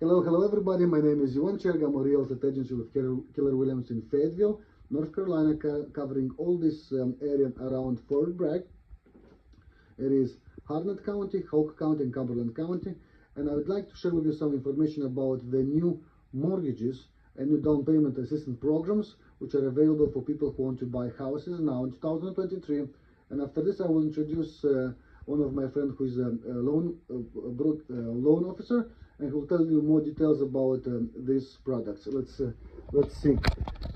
Hello everybody. My name is Ivan Cherg. I'm a real estate agency with Keller Williams in Fayetteville, North Carolina, covering all this area around Fort Bragg. It is Harnett County, Hawk County, and Cumberland County. And I would like to share with you some information about the new mortgages and new down payment assistance programs which are available for people who want to buy houses now in 2023. And after this, I will introduce one of my friends who is a loan officer, and who will tell you more details about these products. Let's see.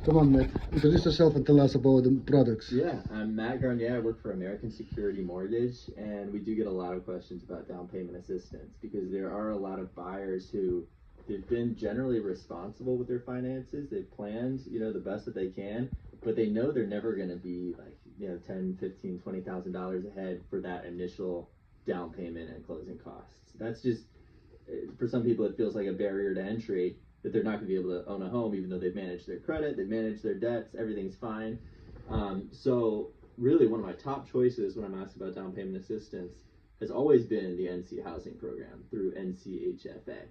Come on, Matt. Introduce yourself and tell us about the products. Yeah, I'm Matt Garnier. I work for American Security Mortgage, and we do get a lot of questions about down payment assistance because there are a lot of buyers who they've been generally responsible with their finances. They've planned, the best that they can, but they know they're never going to be like, $10, $15, $20,000 ahead for that initial down payment and closing costs. That's just, for some people, it feels like a barrier to entry that they're not going to be able to own a home, even though they've managed their credit, they've managed their debts, everything's fine. So really one of my top choices when I'm asked about down payment assistance has always been the NC housing program through NCHFA.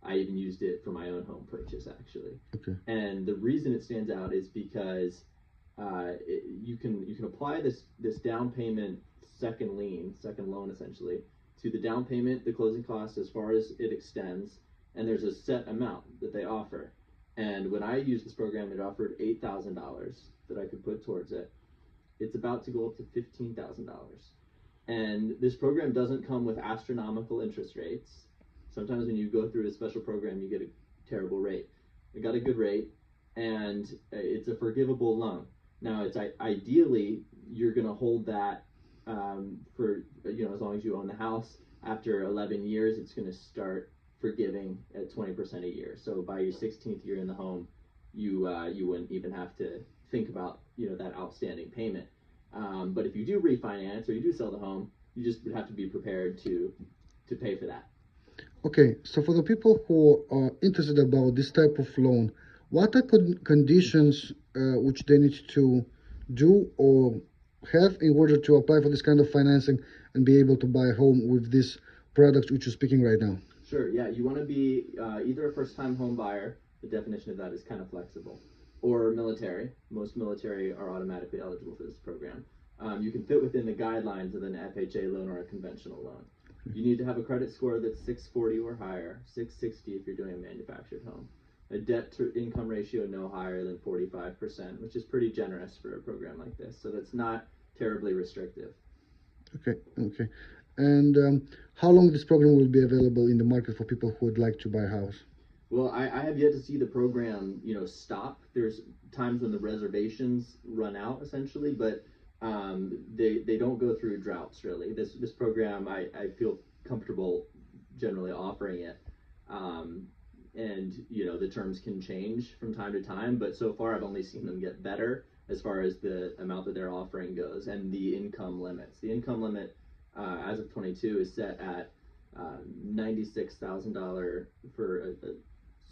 I even used it for my own home purchase, actually. Okay. And the reason it stands out is because you can apply this down payment second loan essentially, to the down payment, the closing costs as far as it extends, and there's a set amount that they offer. And when I used this program, it offered $8,000 that I could put towards it. It's about to go up to $15,000. And this program doesn't come with astronomical interest rates. Sometimes when you go through a special program, you get a terrible rate. I got a good rate, and it's a forgivable loan. Now, it's ideally, you're going to hold that for, as long as you own the house. After 11 years, it's going to start forgiving at 20% a year. So by your 16th year in the home, you wouldn't even have to think about, that outstanding payment. But if you do refinance or you do sell the home, you just would have to be prepared to pay for that. Okay, so for the people who are interested about this type of loan, what are conditions which they need to do or have in order to apply for this kind of financing and be able to buy a home with this product which you're speaking right now? Sure, yeah, you want to be either a first-time home buyer, the definition of that is kind of flexible, or military. Most military are automatically eligible for this program. You can fit within the guidelines of an FHA loan or a conventional loan. You need to have a credit score that's 640 or higher, 660 if you're doing a manufactured home. A debt-to-income ratio no higher than 45%, which is pretty generous for a program like this. So that's not terribly restrictive. Okay. And how long this program will be available in the market for people who would like to buy a house? Well, I have yet to see the program, stop. There's times when the reservations run out, essentially, but they don't go through droughts, really. This program, I feel comfortable generally offering it. And the terms can change from time to time, but so far I've only seen them get better as far as the amount that they're offering goes, and the income limits. The income limit as of 22 is set at $96,000 for a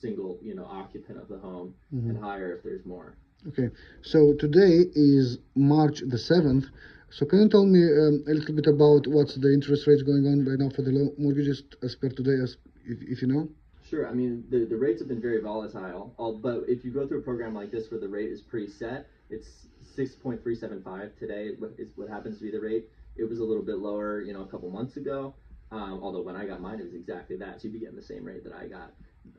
single occupant of the home, mm-hmm. and higher if there's more. Okay, so today is March the 7th. So can you tell me a little bit about what's the interest rates going on right now for the loan mortgages as per today, if you know? Sure. I mean, the rates have been very volatile, but if you go through a program like this where the rate is preset, it's 6.375 today is what happens to be the rate. It was a little bit lower, a couple months ago, although when I got mine, it was exactly that. So you'd be getting the same rate that I got.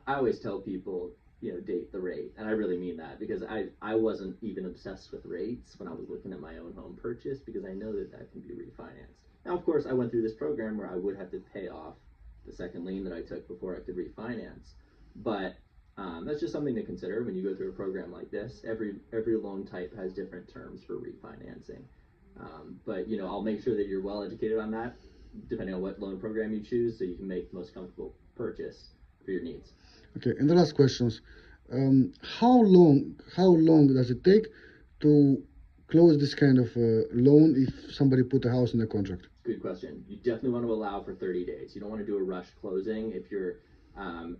I always tell people, date the rate, and I really mean that, because I wasn't even obsessed with rates when I was looking at my own home purchase, because I know that can be refinanced. Now, of course, I went through this program where I would have to pay off the second lien that I took before I could refinance, but that's just something to consider when you go through a program like this. Every loan type has different terms for refinancing, but I'll make sure that you're well educated on that, depending on what loan program you choose, so you can make the most comfortable purchase for your needs. Okay, and the last questions. How long does it take to close this kind of loan if somebody put a house in a contract? Good question. You definitely want to allow for 30 days. You don't want to do a rush closing if you're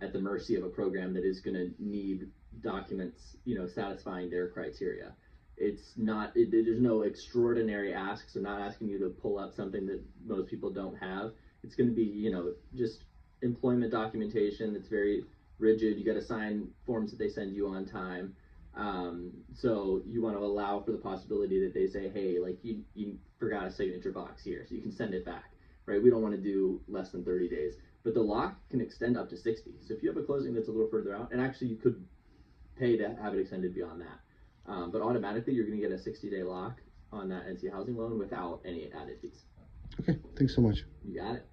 at the mercy of a program that is going to need documents, satisfying their criteria. It's not, there's no extraordinary asks. They're not asking you to pull up something that most people don't have. It's going to be, just employment documentation that's very rigid. You got to sign forms that they send you on time. So you want to allow for the possibility that they say, hey, like you forgot a signature box here, so you can send it back, right? We don't want to do less than 30 days, but the lock can extend up to 60. So if you have a closing that's a little further out, and actually you could pay to have it extended beyond that, but automatically you're going to get a 60-day lock on that NC housing loan without any added fees. Okay, thanks so much. You got it.